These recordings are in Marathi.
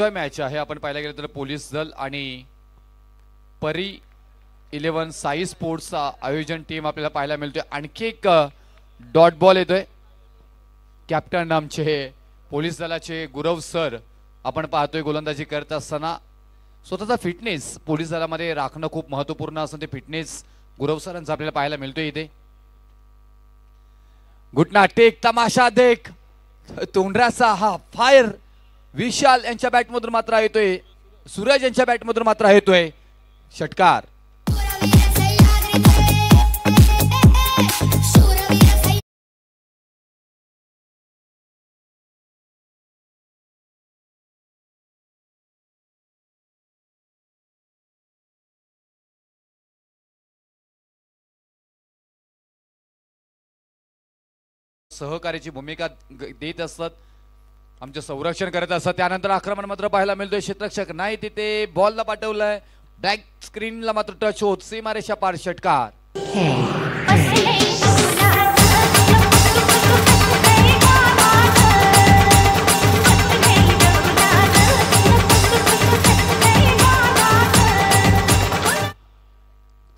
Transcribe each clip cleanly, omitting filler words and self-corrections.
मॅच आहे. आपण पाहायला गेलं तर पोलीस दल आणि परी 11 साई स्पोर्ट्सचा आयोजन टीम आपल्याला पाहायला मिळतोय. आणखी एक डॉट बॉल येतोय. कॅप्टन आमचे पोलीस दलाचे गुरव सर आपण पाहतोय गोलंदाजी करत असताना स्वतःचा फिटनेस पोलीस दलामध्ये राखणं खूप महत्त्वपूर्ण असतं. ते फिटनेस गुरव सरांचा आपल्याला पाहायला मिळतोय इथे. घुटना टेक तमाशा देख तोंडराचा हा फायर विशाल यांच्या बॅटमधून मात्र येतोय. सूरज यांच्या बॅटमधून मात्र येतोय षटकार. सहकार्याची भूमिका देत असतात, आमचे संरक्षण करत असतात. त्यानंतर आक्रमण मात्र पाहायला मिळतोय. क्षेत्ररक्षक नाही तिथे बॉलला पाठवलंय. बॅक स्क्रीनला मात्र टच होत सीमारेषा पार षटकार.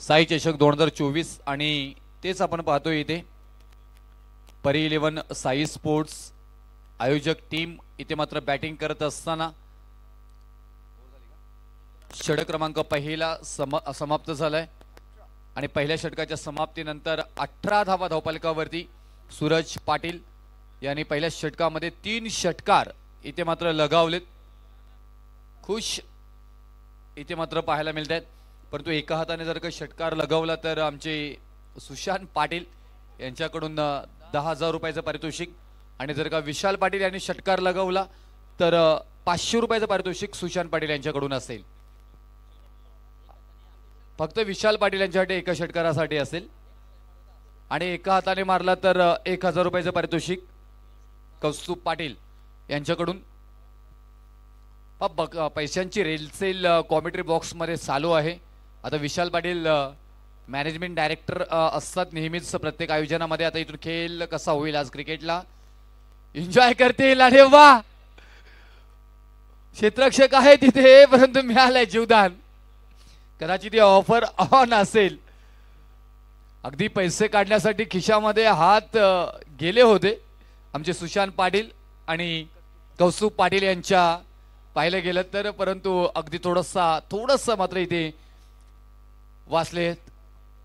साई चषक 2024 आणि तेच आपण पाहतोय इथे. परी 11 साई स्पोर्ट्स आयोजक टीम इथे मात्र बॅटिंग करत असताना षटक क्रमांक पहिला समाप्त झालाय आणि पहिल्या षटकाच्या समाप्तीनंतर 18 धावा धावफलकावरती सूरज पाटील यांनी पहिल्या षटकामध्ये 3 षटकार इथे मात्र लगावलेत. खुश इथे मात्र पाहायला मिळत आहेत. परंतु एका हाताने जर का षटकार लगावला तर आमचे सुशांत पाटील यांच्याकडून 10,000 रुपयाचं पारितोषिक आणि जर का विशाल पाटील यांनी षटकार लगावला तर 500 रुपयाचं पारितोषिक सुशांत पाटील यांच्याकडून असेल. फक्त विशाल पाटील यांच्यासाठी एका षटकारासाठी असेल आणि एका हाताने मारला तर 1,000 रुपयाचं पारितोषिक कौस्तुभ पाटील यांच्याकडून. पैशांची रेलसेल कॉमेंट्री बॉक्स मध्ये चालू आहे. आता विशाल पाटील मॅनेजमेंट डायरेक्टर असतात नेहमीच प्रत्येक आयोजनामध्ये. आता इथून खेळ कसा होईल आज क्रिकेटला एन्जॉय करतील. अरे वा, क्षेत्ररक्षक आहे तिथे परंतु मिळालंय जीवदान. कदाचित ही ऑफर ऑन असेल. अगदी पैसे काढण्यासाठी खिशामध्ये हात गेले होते आमचे सुशांत पाटील आणि कौस्तुभ पाटील यांच्या पाहिलं गेलं तर, परंतु अगदी थोडंसं मात्र इथे वाचले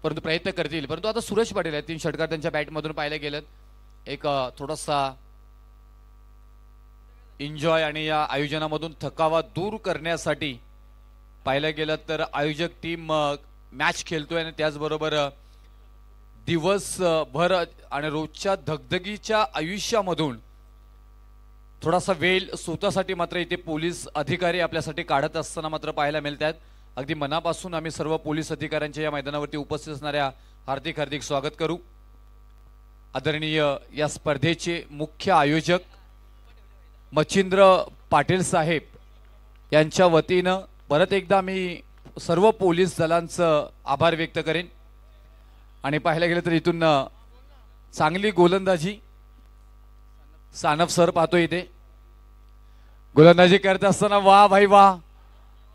परंतु प्रयत्न करतील. परंतु आता सूरज पाटील आहेत. 3 षटकार त्यांच्या बॅटमधून पाहिलं गेलं. एक थोडासा एन्जॉय आणि या आयोजनामधून थकावा दूर करण्यासाठी पाहिलं गेलं तर आयोजक टीम मॅच खेळतोय आणि त्याचबरोबर दिवसभर आणि रोजच्या धगधगीच्या आयुष्यामधून थोडासा वेळ स्वतःसाठी मात्र इथे पोलीस अधिकारी आपल्यासाठी काढत असताना मात्र पाहायला मिळतात. अगदी मनापासून आम्ही सर्व पोलीस अधिकाऱ्यांच्या या मैदानावरती उपस्थित असणाऱ्या हार्दिक हार्दिक स्वागत करू. आदरणीय या स्पर्धेचे मुख्य आयोजक मच्छिंद्र पाटील साहेब यांच्या वतीनं परत एकदा मी सर्व पोलीस दलांचं आभार व्यक्त करेन. आणि पाहायला गेलं तर इथून चांगली गोलंदाजी सानप सर पाहतो इथे गोलंदाजी करत असताना. वा भाई वा.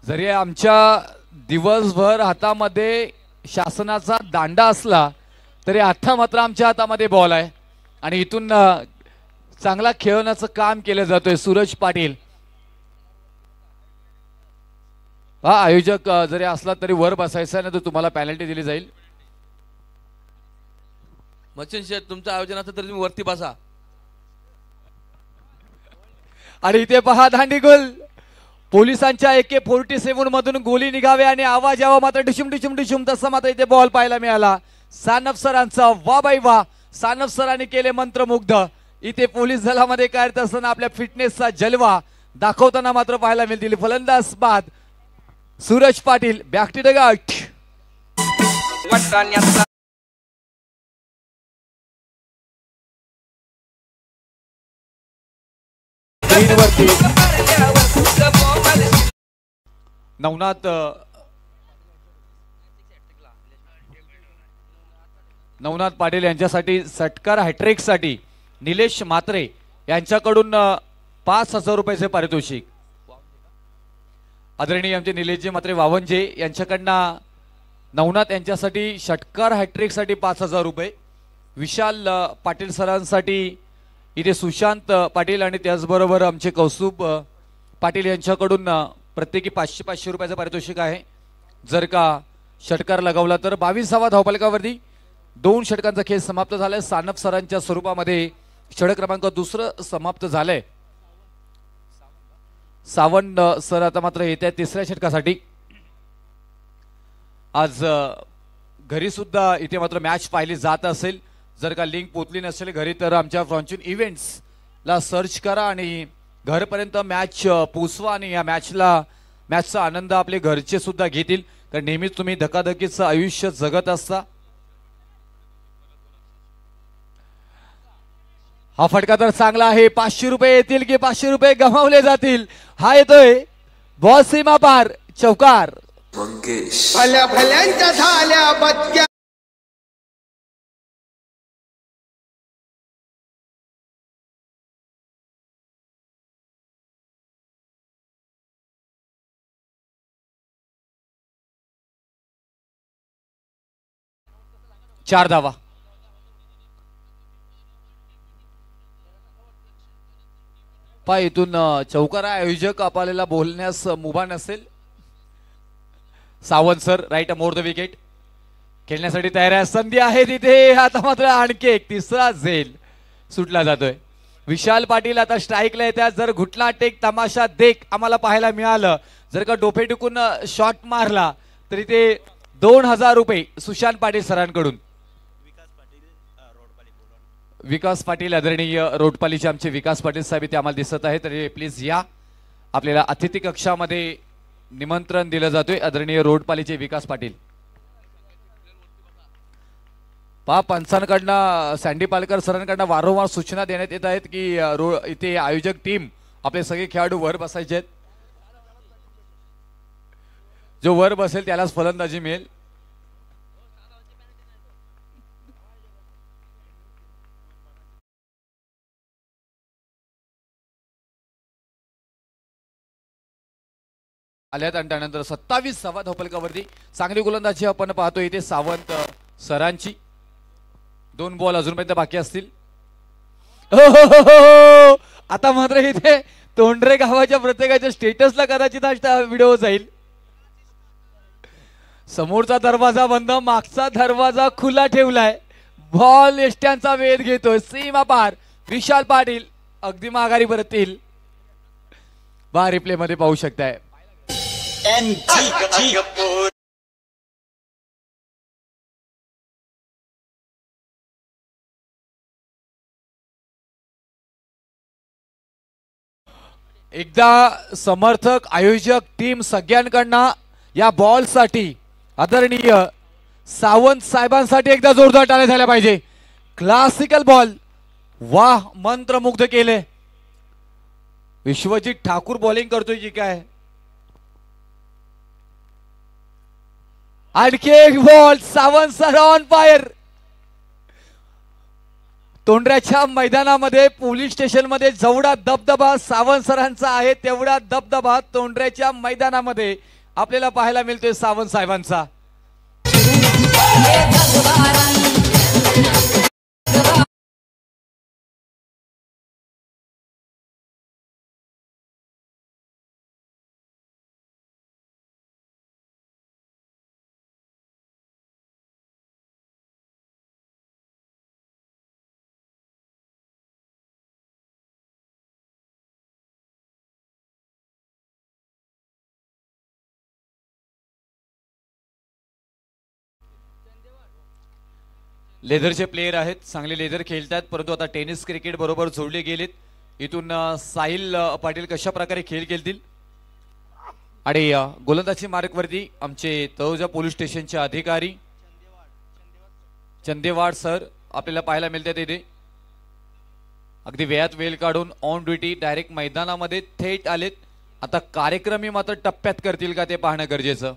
जरी आमच्या दिवसभर हातामध्ये शासनाचा दांडा असला तरी आता मात्र आमच्या हातामध्ये बॉल आहे आणि इथून चांगला खेळवण्याचं काम केलं जातोय सूरज पाटील. हा आयोजक जरी असला तरी वर बसायचं नाही तर तुम्हाला पेनल्टी दिली जाईल. मच्छिंद्र शेठ तुमचं आयोजन असतं तर तुम्ही वरती बसा. आणि इथे पहा दांडी गोल. पोलिसांच्या AK-47 मधून गोली निघावे आणि आवाज यावा मात्र डिशुम डिशुम डिशुम तसा मात्र इथे बॉल पाहायला मिळाला सानप सरांचा. वा बाई वा. सानप सरांनी केले मंत्रमुग्ध. इथे पोलीस दलामध्ये करत असताना आपल्या फिटनेसचा जलवा दाखवताना मात्र पाहायला मिळतील. फलंदाज बाद Suraj Patil. Back to the gut. Navnath Patil यांच्यासाठी षटकार हॅट्रिक साठी निलेश मात्रे यांच्याकडून 5,000 रुपयाचे पारितोषिक. आदरणीय आमचे निलेशजी मात्रे वावंजे यांच्याकडनं नवनाथ यांच्यासाठी षटकार हॅट्रिक साठी 5,000 रुपये, विशाल पाटील सरांसाठी इथे सुशांत पाटील आणि त्याचबरोबर आमचे कौस्तुभ पाटील यांच्याकडून प्रत्येकी 500 रुपयाचं पारितोषिक आहे जर का षटकार लगावला तर. 22वा धावफलकावरती 2 षटकांचा खेळ समाप्त झालाय. सानप सरांच्या स्वरूपामध्ये षटक क्रमांक 2 समाप्त झालंय. सावंत सर आता मात्र येत्या 3ऱ्या षटकासाठी. आज घरी सुद्धा इथे मात्र मॅच पाहिली जात असेल, जर का लिंक पोचली नसेल घरी तर आमच्या फॉर्च्यून इव्हेंट्स ला सर्च करा आणि घरपर्यंत मॅच पोचवा आणि या मॅचचा आनंद आपले घरचे सुद्धा घेतील, कारण नेहमीच तुम्ही धकाधकीचं आयुष्य जगत असता. हा फटका तर चांगला आहे. 500 रुपये येतील की 500 रुपये गमावले जातील. हा येतोय बॉल सीमा पार, चौकार. भल्या भल्यांच्या झाल्या बदक्या. चार धावा. पा इथून चौकारा आयोजक आपल्याला बोलण्यास मुभा नसेल. Sawant sir right more the wicket खेळण्यासाठी तयार आहे. संधी आहे तिथे. आता मात्र आणखी एक 3रा झेल सुटला जातोय. विशाल पाटील आता स्ट्राईकला येतात. जर घुटला टेक तमाशा देख आम्हाला पाहायला मिळालं, जर का डोफे टिकून शॉट मारला तरी ते 2,000 रुपये सुशांत पाटील सरांकडून. विकास पाटील आदरणीय रोडपालीचे आमचे विकास पाटील साहेब इथे आम्हाला दिसत आहे, तरी प्लीज या. आपल्याला अतिथी कक्षामध्ये निमंत्रण दिलं जातोय. आदरणीय रोडपालीचे विकास पाटील. पंचांकडनं सँडी पालकर सरांकडनं वारंवार सूचना देण्यात येत आहेत की इथे आयोजक टीम आपले सगळे खेळाडू वर बसायचे आहेत. जो वर बसेल त्यालाच फलंदाजी मिळेल. आल्यात आणि त्यानंतर 27वा धावफलकावरती चांगली गोलंदाजी आपण पाहतो इथे सावंत सरांची. 2 बॉल अजूनपर्यंत बाकी असतील. आता मात्र इथे तोंडरे गावाच्या प्रत्येकाच्या स्टेटसला कदाचित हा व्हिडिओ जाईल. समोरचा दरवाजा बंद, मागचा दरवाजा खुला ठेवलाय. बॉल एष्ट्यांचा वेध घेतोय. सीमा पार. विशाल पाटील अगदी माघारी परतील. बा रिप्ले मध्ये पाहू शकताय. एकदा समर्थक आयोजक टीम सगळ्यांकडनं या बॉल साठी आदरणीय सावंत साहेबांसाठी एकदा जोरदार टाळ्या झाल्या पाहिजे. Classical ball. वाह, मंत्रमुग्ध केले. विश्वजित ठाकूर बॉलिंग करतोय की काय. आणखी एक ball. Sawant sir on fire. तोंडऱ्याच्या मैदानामध्ये पोलीस स्टेशन मध्ये जेवढा दबदबा सावंत सरांचा आहे तेवढा दबदबा तोंडऱ्याच्या मैदानामध्ये आपल्याला पाहायला मिळतोय सावंत साहेबांचा. लेदरचे प्लेयर आहेत, चांगले लेदर खेळतात, परंतु आता टेनिस क्रिकेट बरोबर जोडले गेलेत. इथून साहिल पाटील कशा प्रकारे खेळ खेळतील आणि गोलंदाजी मार्कवरती आमचे तळोजा पोलीस स्टेशनचे अधिकारी चंदेवाड सर आपल्याला पाहायला मिळतात. इथे अगदी वेळात वेळ काढून ऑन ड्युटी डायरेक्ट मैदानामध्ये थेट आलेत. आता कार्यक्रमी मात्र टप्प्यात करतील का ते पाहणं गरजेचं.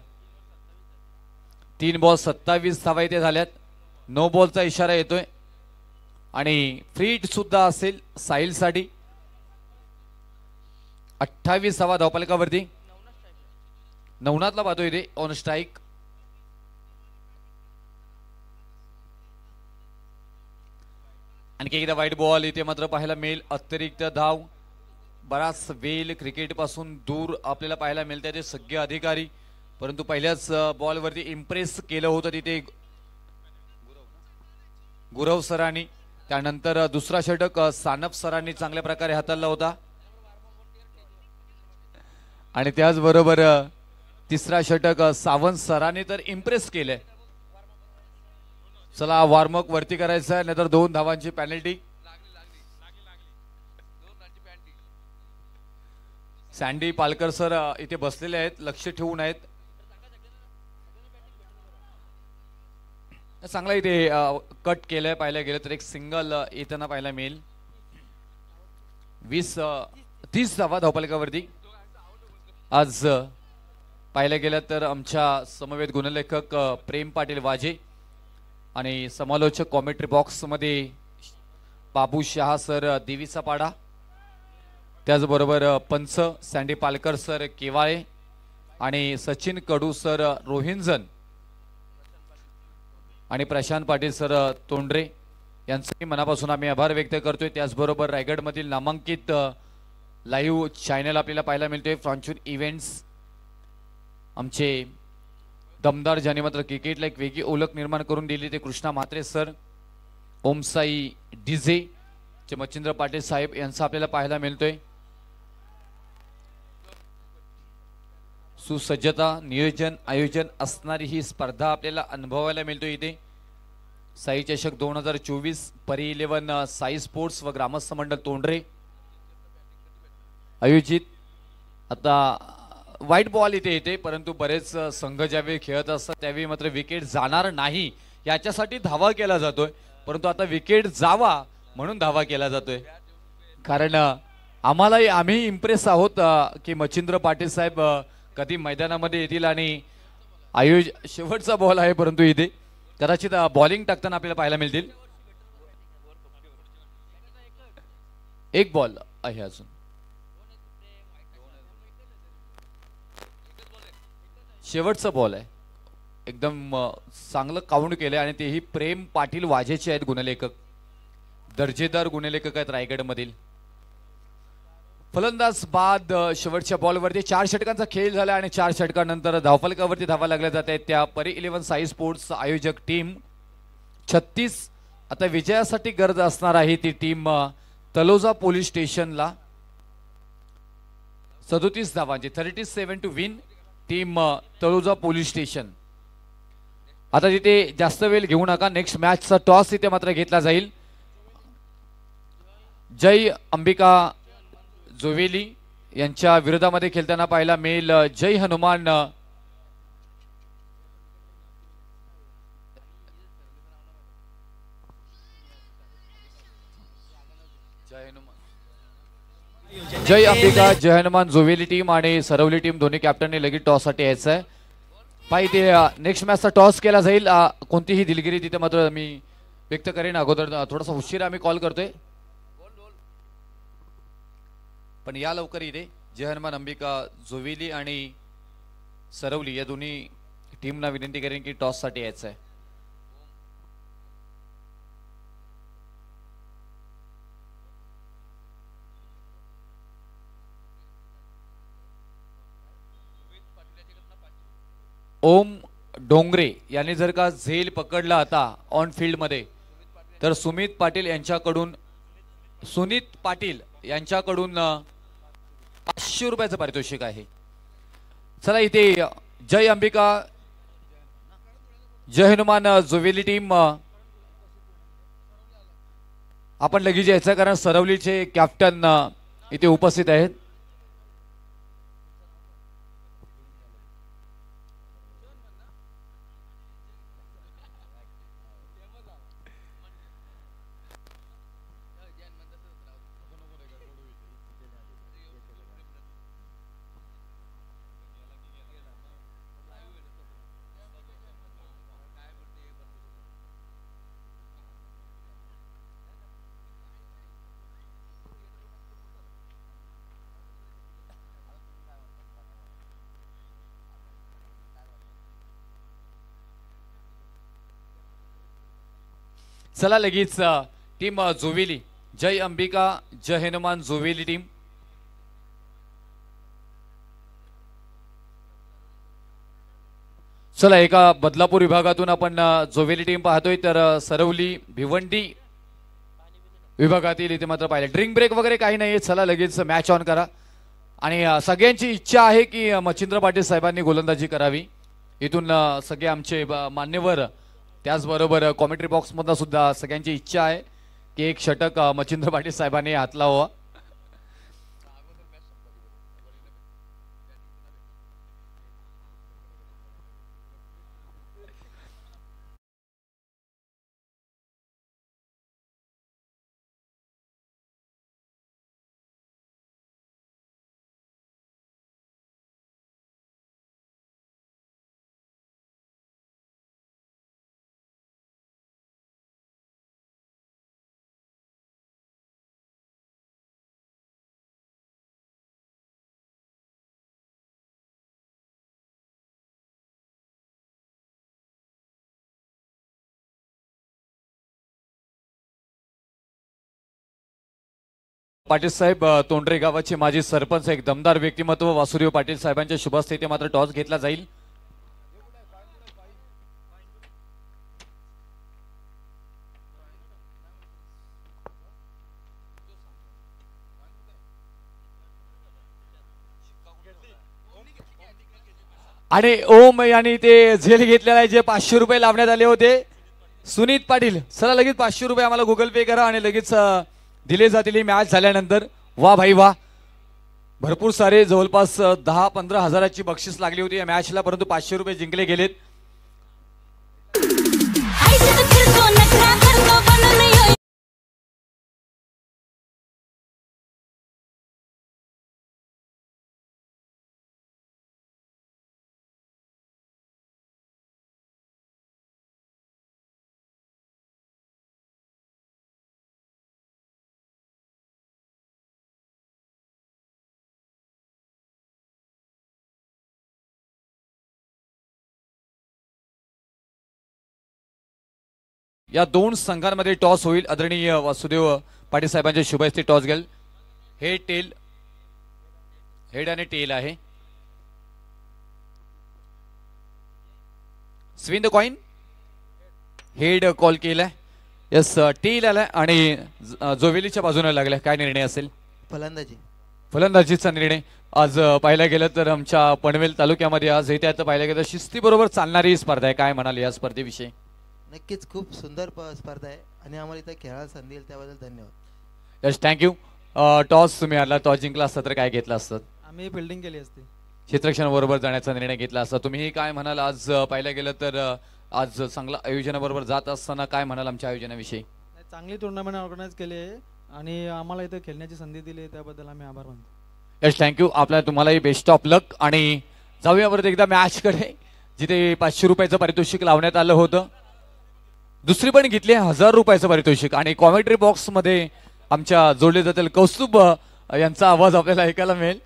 3 बॉल 27 धावा इथे झाल्यात. नो बॉलचा इशारा येतोय आणि फ्री हिट सुद्धा असेल साहिल साठी. 28वा धावफलकावरती नवनाथला पाहतोय इथे ऑन स्ट्राईक. आणखी एकदा वाईट बॉल इथे मात्र पाहायला मिळेल. अतिरिक्त धाव. बराच वेल क्रिकेट पासून दूर आपल्याला पाहायला मिळते ते सगळे अधिकारी, परंतु पहिल्याच बॉलवरती इम्प्रेस केलं होतं तिथे गुरव सरांनी. त्यानंतर दुसरा षटक सानप सरांनी चांगल्या प्रकारे हाताळला होता आणि त्याचबरोबर तिसरा षटक सावंत सरांनी तर इम्प्रेस केलंय. चला वॉर्मअप वरती करायचं आहे, नाहीतर 2 धावांची पेनल्टी. सँडी पालकर सर इथे बसलेले आहेत, लक्ष ठेवून आहेत. चांगला इथे कट केलंय पाहायला गेलं तर एक सिंगल येताना पाहायला मिळेल. 30 धावा धावफलकावरती. आज पाहायला गेलं तर आमच्या समवेत गुणलेखक प्रेम पाटील वाजे आणि समालोचक कॉमेंट्री बॉक्स मध्ये बाबू शहा सर देवीचा पाडा, त्याचबरोबर पंच सँडी पालकर सर केवाळे आणि सचिन कडू सर रोहिंजन आणि प्रशांत पाटील सर तोंडरे यांचे मनापासून आम्ही आभार व्यक्त करतोय. त्याचबरोबर रायगडमधील नामांकित लाईव्ह चॅनल आपल्याला पाहायला मिळतोय फॉर्च्यून इव्हेंट्स. आमचे दमदार ज्याने मात्र क्रिकेटला एक वेगळी ओळख निर्माण करून दिली ते कृष्णा म्हात्रे सर, ओमसाई डीजे चे मच्छिंद्र पाटील साहेब यांचा आपल्याला पाहायला मिळतोय. सुसज्जता, नियोजन, आयोजन असणारी ही स्पर्धा आपल्याला अनुभवायला मिळतोय इथे. साई चषक 2024 परी 11 साई स्पोर्ट्स व ग्रामस्थ मंडळ तोंडरे आयोजित. आता व्हाईट बॉल इथे येते, परंतु बरेच संघ ज्यावेळी खेळत असतात त्यावेळी मात्र विकेट जाणार नाही याच्यासाठी धावा केला जातोय, परंतु आता विकेट जावा म्हणून धावा केला जातोय. कारण आम्ही इम्प्रेस आहोत की मच्छिंद्र पाटील साहेब कधी मैदानामध्ये येतील आणि शेवटचा बॉल आहे, परंतु इथे कदाचित बॉलिंग टाकताना आपल्याला पाहायला मिळतील. एक बॉल आहे अजून. शेवटचा बॉल आहे. एकदम चांगलं काउंट केलंय आणि तेही प्रेम पाटील वाजेचे आहेत गुणलेखक. दर्जेदार गुणलेखक आहेत रायगडमधील. फलंदाज बाद शेवटच्या बॉलवरती 4 षटकांचा खेळ झाला आणि 4 षटकानंतर धावफलकावरती धावा लागल्या जात आहेत त्या परी 11 साई स्पोर्ट्स आयोजक टीम 36. आता विजयासाठी गरज असणार आहे ती टीम तलोजा पोलीस स्टेशनला 37 धावांची 37 to win team Taloja police station. आता तिथे जास्त वेळ घेऊ नका. नेक्स्ट मॅचचा टॉस इथे मात्र घेतला जाईल. जय अंबिका जोवेली यांच्या विरोधामध्ये खेळताना पाहायला मिळेल जय हनुमान जय अंबिका जय हनुमान जोवेली टीम आणि सरवली टीम दोन्ही कॅप्टनने लगेच टॉस साठी यायचं आहे. पाहिजे नेक्स्ट मॅचचा टॉस केला जाईल. कोणतीही दिलगिरी तिथे मात्र मी व्यक्त करेन. अगोदर थोडासा उशीर आम्ही कॉल करतोय, पण या लवकर इथे जय हनुमान अंबिका जोवेली आणि सरवली या दोन्ही टीमना विनंती करेन की टॉस साठी यायचं आहे. ओम डोंगरे यांनी जर का झेल पकडला आता ऑन फील्ड मध्ये तर सुमित पाटील यांच्याकडून 500 रुपयाचं पारितोषिक आहे. चला इथे जय अंबिका जय हनुमान जोवेली टीम आपण लगेच यायचं, कारण सरवलीचे कॅप्टन इथे उपस्थित आहेत. चला लगेच टीम जोवेली, जय अंबिका जय हनुमान जोवेली टीम. चला एका बदलापूर विभागातून आपण जोवेली टीम पाहतोय, तर सरवली भिवंडी विभागातील इथे मात्र पाहिजे. ड्रिंक ब्रेक वगैरे काही नाहीये. चला लगेच मॅच ऑन करा. आणि सगळ्यांची इच्छा आहे की मच्छिंद्र पाटील साहेबांनी गोलंदाजी करावी. इथून सगळे आमचे मान्यवर, त्याचबरोबर कॉमेंट्री बॉक्समधून सुद्धा सगळ्यांची इच्छा आहे की एक षटक मच्छिंद्र पाटील साहेबांनी हातला हवा. पाटील साहेब तोंडरे गावाचे माजी सरपंच, एक दमदार व्यक्तिमत्व वासुदेव पाटील साहेबांच्या शुभहस्ते इथे मात्र टॉस घेतला जाईल. आणि ओम यांनी ते झेल घेतलेला आहे, जे 500 रुपये लावण्यात आले होते. सुनीत पाटील, चला लगेच 500 रुपये आम्हाला गुगल पे करा आणि लगेच दिले जातील ही मॅच झाल्यानंतर. वा भाई वा, भरपूर सारे जवळपास 10-15 हजाराची बक्षीस लागली होती या मॅचला, परंतु 500 रुपये जिंकले गेलेत. या दोन संघांमध्ये टॉस होईल. आदरणीय वासुदेव पाटील साहेबांच्या शुभहस्ते टॉस घेईल. हेड आणि टेल आहे. स्विन द कॉइन. हेड कॉल केलाय. यस, टेल आलाय आणि जोवेलीच्या बाजूने लागलाय. काय निर्णय असेल? फलंदाजीचा निर्णय. आज पाहायला गेलं तर आमच्या पनवेल तालुक्यामध्ये आज येत्या पाहायला गेलं शिस्तीबरोबर चालणारी स्पर्धा आहे. काय म्हणाल या स्पर्धेविषयी? नक्कीच खूप सुंदर स्पर्धा आहे आणि आम्हाला इथे खेळायला संधी दिली त्याबद्दल धन्यवाद. Yes, thank you. टॉस तुम्ही आला, टॉस जिंकला असता तर काय घेतला असतं? आम्ही फिल्डिंग केली असती. क्षेत्रक्षणाबरोबर जाण्याचा निर्णय घेतला असता. तुम्ही काय म्हणाल? आज पाहायला गेलं तर आज चांगला आयोजनाबरोबर जात असताना काय म्हणाल आमच्या आयोजनाविषयी? चांगली टुर्नामेंट ऑर्गनाईज केली आहे आणि आम्हाला इथे खेळण्याची संधी दिली त्याबद्दल आम्ही आभार मानतो. Yes, thank you. आपल्याला तुम्हालाही बेस्ट ऑफ लक. आणि जाऊया परत एकदा मॅचकडे, जिथे 500 रुपयाचं पारितोषिक लावण्यात आलं होतं. दुसरी पण घेतली 1000 रुपयाचं पारितोषिक. आणि कॉमेंट्री बॉक्स मध्ये आमच्या जोडले जातील कौस्तुभ यांचा आवाज आपल्याला ऐकायला मिळेल.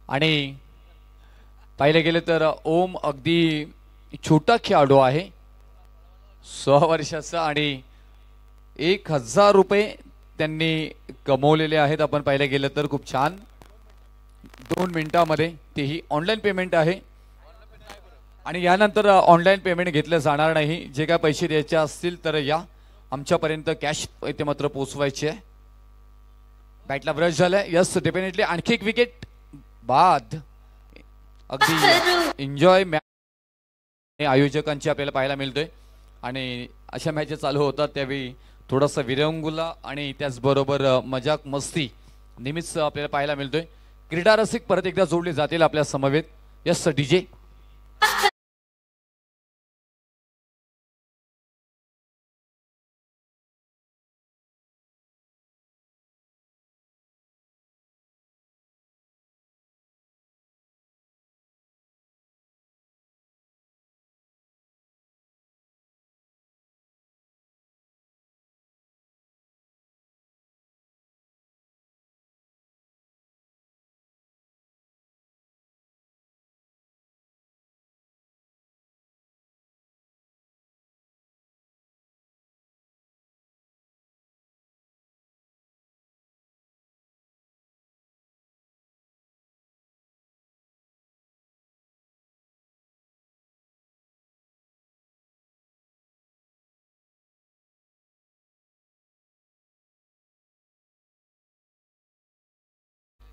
आणि पाहिलं गेलं तर ओम अगदी छोटा खेळाडू आहे, 6 वर्षाचा, आणि 1000 रुपये त्यांनी कमवलेले आहेत. आपण पाहिलं गेलं तर खूप छान 2 मिनिटांमध्ये, तेही ऑनलाईन पेमेंट आहे. आणि यानंतर ऑनलाईन पेमेंट घेतलं जाणार नाही. जे काय पैसे द्यायचे असतील तर या आमच्यापर्यंत कॅश इथे मात्र पोहोचवायचे आहे. बॅटला ब्रश झालाय. यस, डेफिनेटली आणखी एक विकेट बाद. अगदी एन्जॉय आयोजकांची आपल्याला पाहायला मिळतोय. आणि अशा मॅचेस चालू होतात त्यावेळी थोडासा विरंगुला आणि त्याचबरोबर मजाक मस्ती नेहमीच आपल्याला पाहायला मिळतोय. क्रीडा रसिक परत एकदा जोडले जातील आपल्या समवेत. Yes DJ.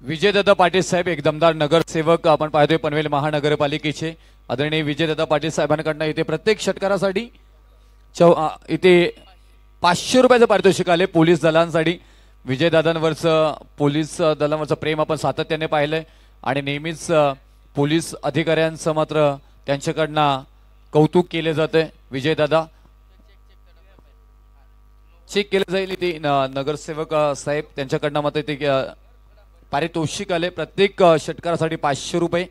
विजयदादा पाटील साहेब एक दमदार नगरसेवक आपण पाहतोय पनवेल महानगरपालिकेचे आदरणीय विजयदादा पाटील साहेबांकडनं इथे प्रत्येक षटकारासाठी इथे 500 रुपयाचं पारितोषिक आले पोलीस दलांसाठी. विजयदादांवरचं पोलीस दलांवरचं प्रेम आपण सातत्याने पाहिलंय आणि नेहमीच पोलीस अधिकाऱ्यांचं मात्र त्यांच्याकडनं कौतुक केले जाते. विजयदादा चेक केलं जाईल ते नगरसेवक साहेब त्यांच्याकडनं मात्र ते पारितोषिक आले प्रत्येक षटकारासाठी 500 रुपये.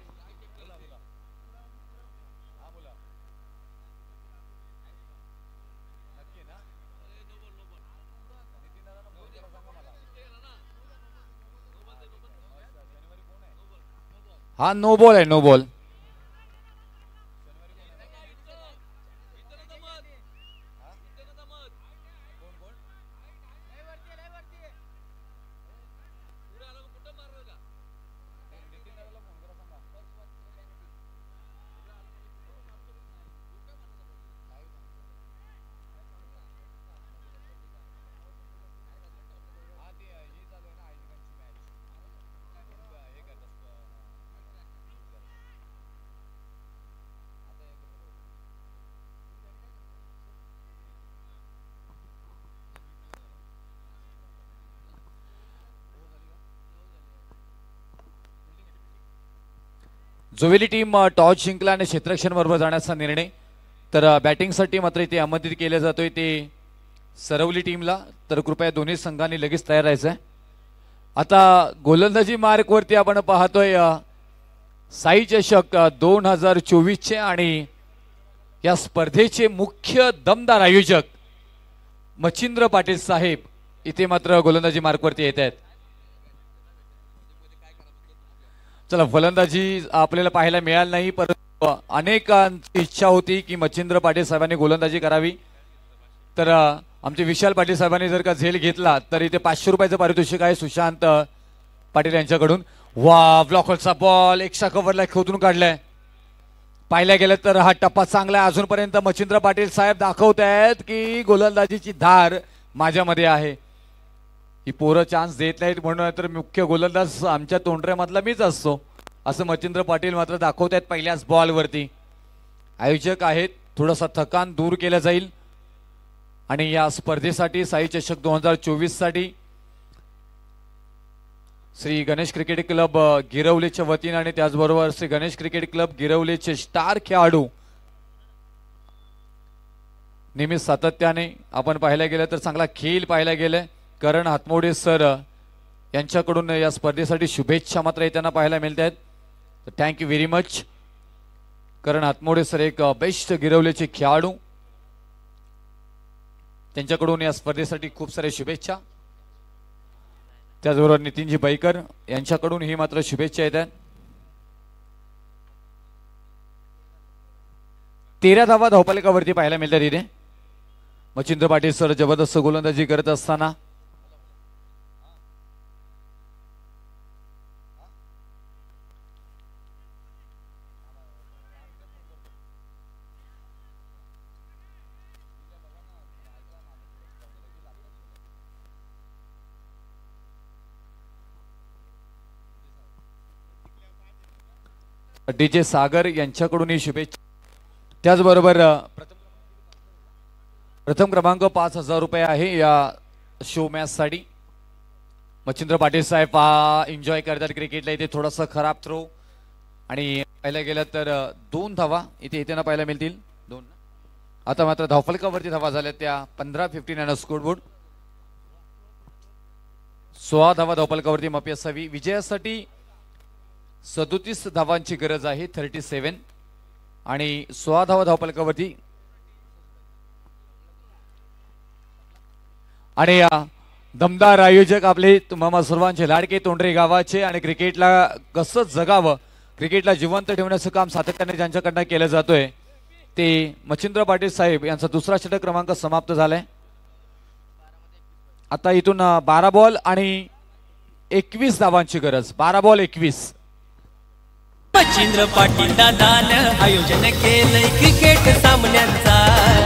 हा नो बॉल आहे no ball. Joveli team toss जिंकला आणि क्षेत्ररक्षण बरोबर जाण्याचा निर्णय. तर बॅटिंगसाठी मात्र इथे आमंत्रित केले जातोय ते सरवली टीमला. तर कृपया दोन्ही संघांनी लगेच तयार राहायचं आहे. आता गोलंदाजी मार्कवरती आपण पाहतोय साई चषक 2024चे आणि या स्पर्धेचे मुख्य दमदार आयोजक मच्छिंद्र पाटील साहेब इथे मात्र गोलंदाजी मार्कवरती येत आहेत. चला फलंदाजी आपल्याला पाहायला मिळाली नाही परंतु अनेकांची इच्छा होती की मच्छिंद्र पाटील साहेबांनी गोलंदाजी करावी. तर आमचे विशाल पाटील साहेबांनी जर का झेल घेतला तर इथे 500 रुपयाचं पारितोषिक आहे सुशांत पाटील यांच्याकडून. वा ब्लॉकरचा बॉल एक्स्ट्रा कव्हरला खोदून काढलाय. पाहिल्या गेलं तर हा टप्पा चांगला आहे. अजूनपर्यंत मच्छिंद्र पाटील साहेब दाखवत आहेत की गोलंदाजीची धार माझ्यामध्ये आहे. ही पोरं चान्स देत नाहीत म्हणून तर मुख्य गोलंदाज आमच्या तोंडऱ्यामधला मीच असतो असं मच्छिंद्र पाटील मात्र दाखवत आहेत पहिल्याच बॉलवरती. आयोजक आहेत थोडासा थकान दूर केलं जाईल आणि या स्पर्धेसाठी साई चषक 2024 साठी श्री गणेश क्रिकेट क्लब गिरवलेच्या वतीने आणि त्याचबरोबर श्री गणेश क्रिकेट क्लब गिरवलेचे स्टार खेळाडू नेहमी सातत्याने आपण पाहायला गेलं तर चांगला खेळ पाहायला गेलाय. करण हातमोडे सर यांच्याकडून या स्पर्धेसाठी शुभेच्छा मात्र येताना पाहायला मिळत आहेत. थँक्यू व्हेरी मच करण हातमोडे सर एक बेस्ट गिरवलेचे खेळाडू त्यांच्याकडून या स्पर्धेसाठी खूप सारे शुभेच्छा. त्याचबरोबर नितीनजी बैकर यांच्याकडून ही मात्र शुभेच्छा येत आहेत. 13 धावा धावफलकावरती पाहायला मिळतात इथे. मच्छिंद्र पाटील सर जबरदस्त गोलंदाजी करत असताना डीजे सागर यांच्याकडूनही शुभेच्छा. त्याचबरोबर प्रथम क्रमांक 5000 रुपये आहे या शो मॅच साठी. मच्छिंद्र पाटील साहेब एन्जॉय करतात क्रिकेटला. इथे थोडासा खराब थ्रो आणि पाहायला गेलं तर 2 धावा इथे येताना पाहायला मिळतील. 2 आता मात्र धावफलकावरती धावा झाल्या त्या 15-15 आणि स्कोरबोर्ड 16 धावा धावफलकावरती माफी असावी. विजयासाठी 37 धावांची गरज आहे 37 आणि 16 धावा धावफलकावरती. आणि दमदार आयोजक आपले तुम्हा सर्वांचे लाडके तोंडरे गावाचे आणि क्रिकेटला कसं जगावं क्रिकेटला जिवंत ठेवण्याचं काम सातत्याने ज्यांच्याकडनं केलं जातोय ते मच्छिंद्र पाटील साहेब यांचा दुसरा षटक क्रमांक समाप्त झालाय. आता इथून 12 बॉल आणि 21 धावांची गरज. 12 बॉल 21. मच्छिंद्र पाटील दादानं आयोजन केलंय क्रिकेट सामन्यांचा.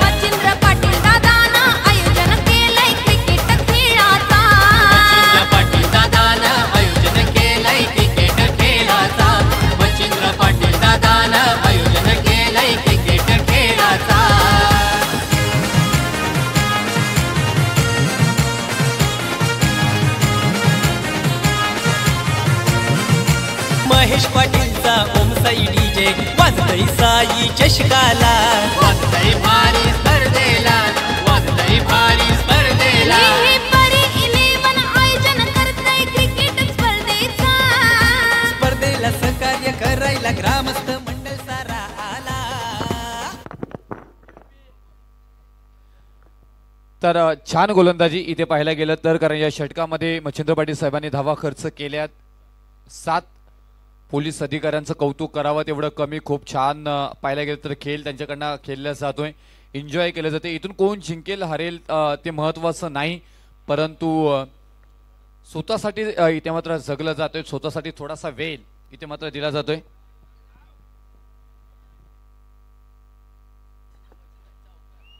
मच्छिंद्र पाटील दादानं आयोजन केलंय क्रिकेट खेळाचा. मच्छिंद्र पाटील दादानं आयोजन केलंय महेश पाटीलचा ओम साई डीजे वाजतय साई चषकाला वाजतय भारी स्पर्धेला वाजतय भारी स्पर्धेला हे परी 11 आयोजन करतंय क्रिकेट स्पर्धेचा स्पर्धेला सहकार्य करायला ग्रामस्थ मंडळ सारा आला. तर छान गोलंदाजी इथे पाहायला गेलं तर, कारण या षटकामध्ये मच्छिंद्र पाटील साहेबांनी धावा खर्च केल्यात 7. पोलीस अधिकाऱ्यांचं कौतुक करावं तेवढं कमी. खूप छान पाहायला गेलं तर खेळ त्यांच्याकडनं खेळला जातोय, एन्जॉय केलं जाते. इथून कोण जिंकेल हरेल ते महत्त्वाचं नाही, परंतु स्वतःसाठी इथे मात्र जगलं जातोय, स्वतःसाठी थोडासा वेळ इथे मात्र दिला जातोय.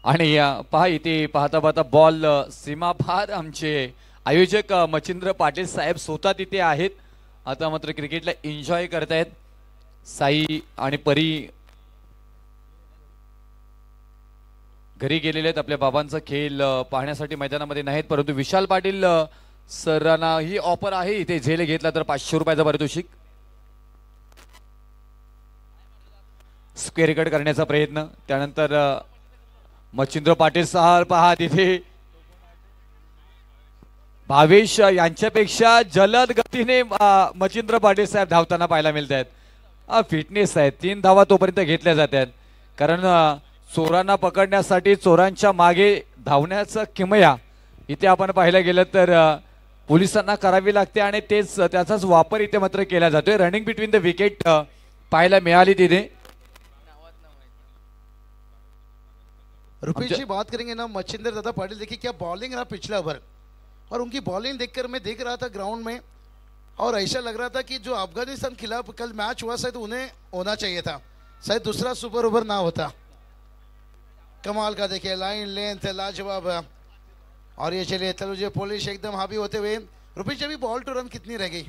आणि पहा इथे पाहता पाहता बॉल सीमापार आमचे आयोजक मच्छिंद्र पाटील साहेब स्वतः तिथे आहेत. आता मात्र क्रिकेटला एन्जॉय करतायत. साई आणि परी घरी गेलेले आहेत, आपल्या बाबांचा खेळ पाहण्यासाठी मैदानामध्ये नाहीत, परंतु विशाल पाटील सरांना ही ऑफर आहे इथे झेल घेतला तर 500 रुपयाचा पारितोषिक. स्क्वेअर कट करण्याचा प्रयत्न, त्यानंतर मच्छिंद्र पाटील साहेब पहा तिथे भावेश यांच्यापेक्षा जलद गतीने मच्छिंद्र पाटील साहेब धावताना पाहायला मिळत आहेत. फिटनेस आहे, 3 धावा तोपर्यंत घेतल्या जातात, कारण चोरांना पकडण्यासाठी चोरांच्या मागे धावण्याचं किमया इथे आपण पाहायला गेलं तर पोलिसांना करावी लागते आणि तेच त्याचाच वापर इथे मात्र केला जातोय. रनिंग बिटवीन द विकेट पाहायला मिळाली तिथे. रुपेश जी बात करेंगे ना मच्छिंद्र दादा पाटिल, देखिए क्या बॉलिंग रहा पिछला ओवर, और उनकी बॉलिंग देखकर मैं देख रहा था ग्राउंड में, और ऐसा लग रहा था कि जो अफगानिस्तान खिलाफ कल मैच हुआ शायद उन्हें होना चाहिए था, शायद दूसरा सुपर ओवर ना होता. कमाल का देखिए लाइन लेंथ लाजवाब. और ये चलिए तलुजे पोलिश एकदम हावी होते हुए. रुपेश अभी बॉल टू रन कितनी रह गई?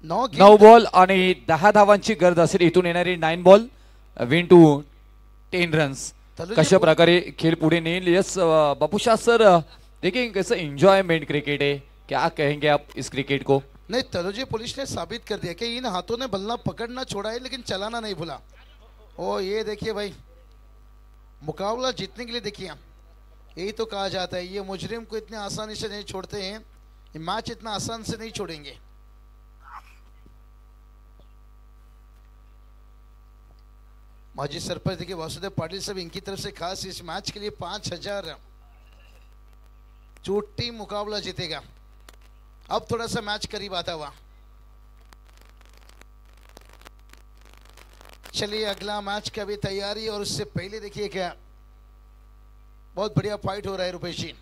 9 बॉल आणि 10 धावांची गरज असेल. इथून येणारी 9 बॉल विन टू 10 रन्स. कशा प्रकारे खेळ पुढे नेल. यस बापूशाह सर, देखिए कैसे एंजॉयमेंट क्रिकेट है, क्या कहेंगे आप इस क्रिकेट को? नहीं, तलुजी पुलिस ने साबित कर दिया कि इन हाथों ने बल्ला पकड़ना छोड़ा है लेकिन चलाना नहीं भूला. ओ ये देखिए भाई, मुकाबला जीतने के लिए देखिए यही तो कहा जाता है, ये मुजरिम को इतने आसानी से नहीं छोड़ते हैं, ये मैच इतना आसान से नहीं छोड़ेंगे. माजी सरपंच देखिए वासुदेव पाटिल साहब, इनकी तरफ से खास इस मैच के लिए 5000 जो टीम मुकाबला जीतेगा. अब थोड़ा सा मैच करीब आता हुआ. चलिए अगला मैच का भी तैयारी, और उससे पहले देखिए क्या बहुत बढ़िया फाइट हो रहा है रुपेश जी.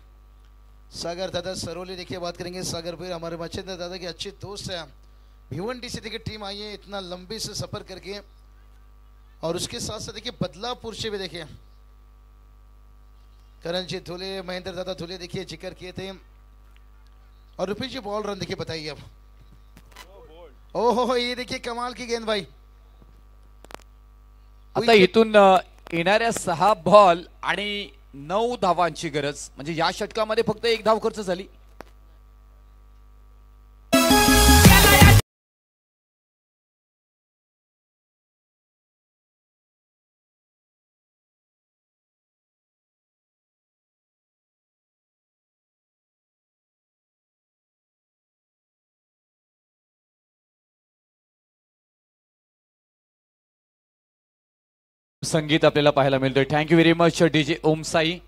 सागर दादा सरोली देखिए बात करेंगे. सागर भाई हमारे मच्छिंद्र दादा के अच्छे दोस्त हैं. भिवंडी से देखिए टीम आई है इतना लंबी से सफर करके, और उसके साथ साथ देखिए बदलापुर से भी देखिए करणजीत धुले, महेंद्र दादा धुले देखिए जिक्र किए थे. और रुपेश जी बॉल रन देखिए बताइए अब. ओहो ये देखिए कमाल की गेंद भाई. आता इथून येणाऱ्या 6 बॉल आणि 9 धावांची गरज, म्हणजे या षटकामध्ये फक्त 1 धाव खर्च झाली. संगीत आपल्याला पाहायला मिळतोय. थँक्यू व्हेरी मच डीजे ओम साई.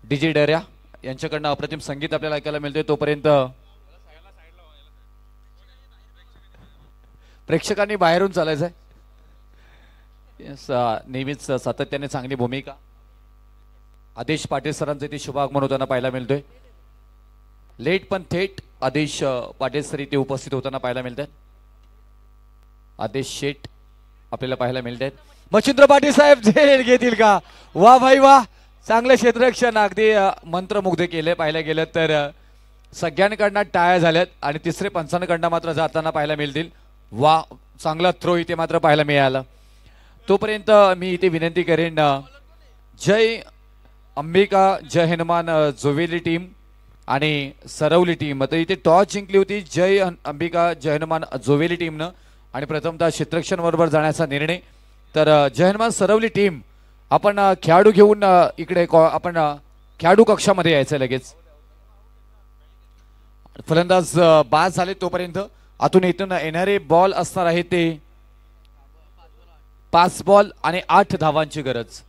डीजे डर्या यांच्याकडनं अप्रतिम संगीत आपल्याला ऐकायला मिळतोय. तोपर्यंत प्रेक्षकांनी बाहेरून चालायचंय. नेहमीच सातत्याने चांगली भूमिका. आदेश पाटील सरांचे इथे शुभ आगमन होताना पाहायला मिळतोय. लेट पण थेट आदेश पाटील सर इथे उपस्थित होताना पाहायला मिळतात. आदेश शेठ आपल्याला पाहायला मिळत आहेत. मच्छिंद्र पाटील साहेब झेल घेतील का? वा भाई वा, चांगलं क्षेत्ररक्षण अगदी मंत्रमुग्ध केले. पाहायला गेलं तर सगळ्यांकडनं टाळ्या झाल्यात आणि तिसरे पंचांकडनं मात्र जाताना पाहायला मिळतील. वा, चांगला थ्रो इथे मात्र पाहायला मिळाला. तोपर्यंत मी इथे विनंती करेन, जय अंबिका जय हनुमान जोवेली टीम आणि सरवली टीम, तर इथे टॉस जिंकली होती जय अंबिका जय हनुमान जोवेली टीमनं आणि प्रथमतः क्षेत्ररक्षण बरोबर जाण्याचा निर्णय. तर जय हनुमान सरवली टीम, आपण खेळाडू घेऊन इकडे आपण खेळाडू कक्षामध्ये यायचं लगेच. फलंदाज बाद झाले, तोपर्यंत आतून इथून येणारे बॉल असणार आहे ते 5 बॉल आणि 8 धावांची गरज.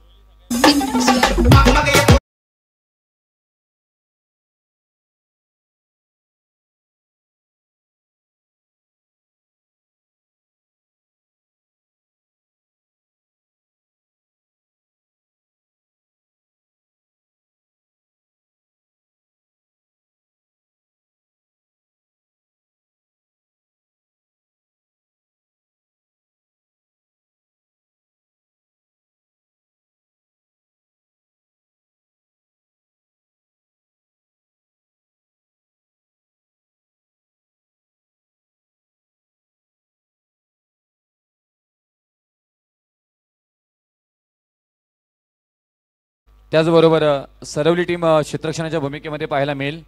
त्याचबरोबर सरवली टीम क्षेत्ररक्षणाच्या भूमिकेमध्ये पाहायला मिळेल.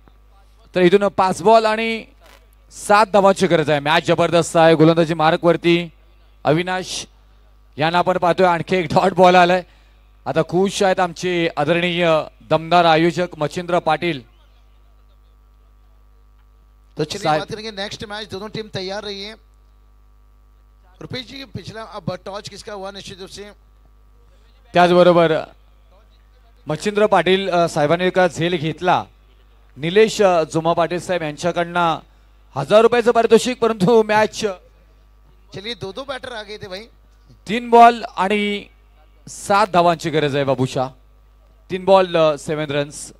तर इथून 5 बॉल आणि 7 धावांची गरज आहे. मॅच जबरदस्त आहे. गोलंदाजी मार्कवरती अविनाश यांना आपण पाहतोय. आणखी एक डॉट बॉल आलाय. आता खुश आहेत आमचे आदरणीय दमदार आयोजक मच्छिंद्र पाटील. तो चलिए बात करेंगे नेक्स्ट मैच. दोनों टीम तैयार रही है. रुपेश जी, पिछला अब टॉस किसका हुआ निश्चित रूप से? त्याचबरोबर मच्छिंद्र पाटील साहेबांनी का झेल घेतला. निलेश जोमा पाटील साहेब यांच्याकडनं 1000 रुपयाचं पारितोषिक, परंतु मॅच चलिए दो बैटर आ गए थे भाई. 3 बॉल आणि 7 धावांची गरज आहे बाबूशा. 3 ball 7 runs.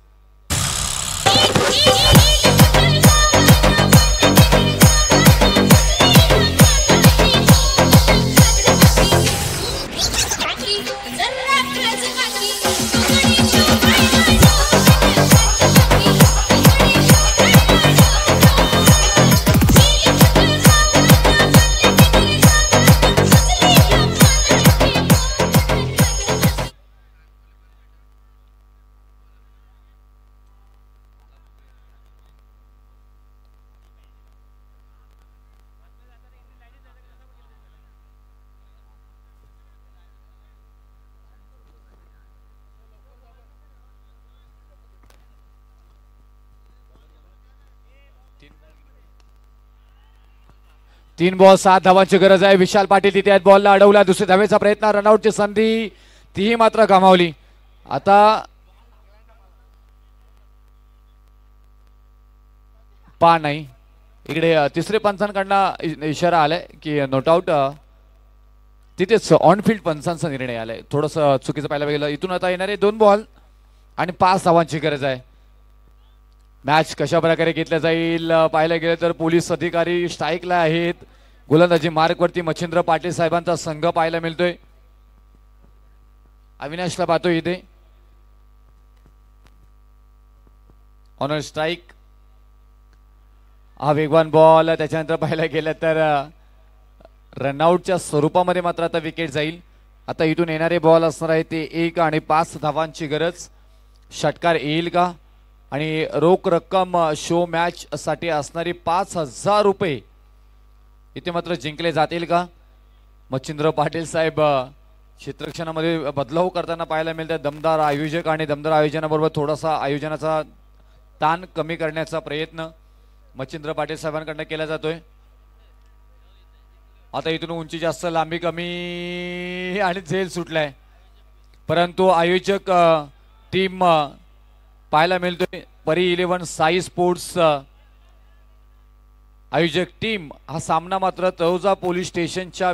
तीन बॉल 7 धावांची गरज आहे. विशाल पाटील तिथे आहेत. बॉलला अडवला. दुसऱ्या धावेचा प्रयत्न. रनआउटची संधी तीही मात्र गमावली. आता पा नाही इकडे तिसरे पंचांकडनं इशारा आलाय की नॉट आउट. तिथेच ऑन फील्ड पंचांचा निर्णय आलाय. थोडस चुकीचं पाहायला गेलं. इथून आता येणारे 2 बॉल आणि 5 धावांची गरज आहे. मॅच कशा प्रकारे घेतल्या जाईल पाहायला गेलं तर पोलीस अधिकारी स्ट्राईकला आहेत. गोलंदाजी मार्कवरती मच्छिंद्र पाटील साहेबांचा संघ पाहायला मिळतोय. अविनाशला पाहतोय इथे. Honour strike. हा वेगवान बॉल. त्याच्यानंतर पाहायला गेलं तर रनआउटच्या स्वरूपामध्ये मात्र आता विकेट जाईल. आता इथून येणारे बॉल असणार आहे ते 1 आणि 5 धावांची गरज. षटकार येईल का? आणि रोख रक्कम शो मॅच साठी असणारी 5000 रुपये इथे मात्र जिंकले जातील का? मच्छिंद्र पाटील साहेब क्षेत्ररक्षणामध्ये बदलाव करताना पाहायला मिळतात. दमदार आयोजक आणि दमदार आयोजनाबरोबर थोडासा आयोजनाचा ताण कमी करण्याचा प्रयत्न मच्छिंद्र पाटील साहेबांकडून केला जातोय. आता इथून उंची जास्त, लांबी कमी आणि झेल सुटलाय, परंतु आयोजक टीम पाहायला मिळतोय. परी 11 साई स्पोर्ट्स आयोजक टीम हा सामना मात्र तळोजा पोलीस स्टेशनच्या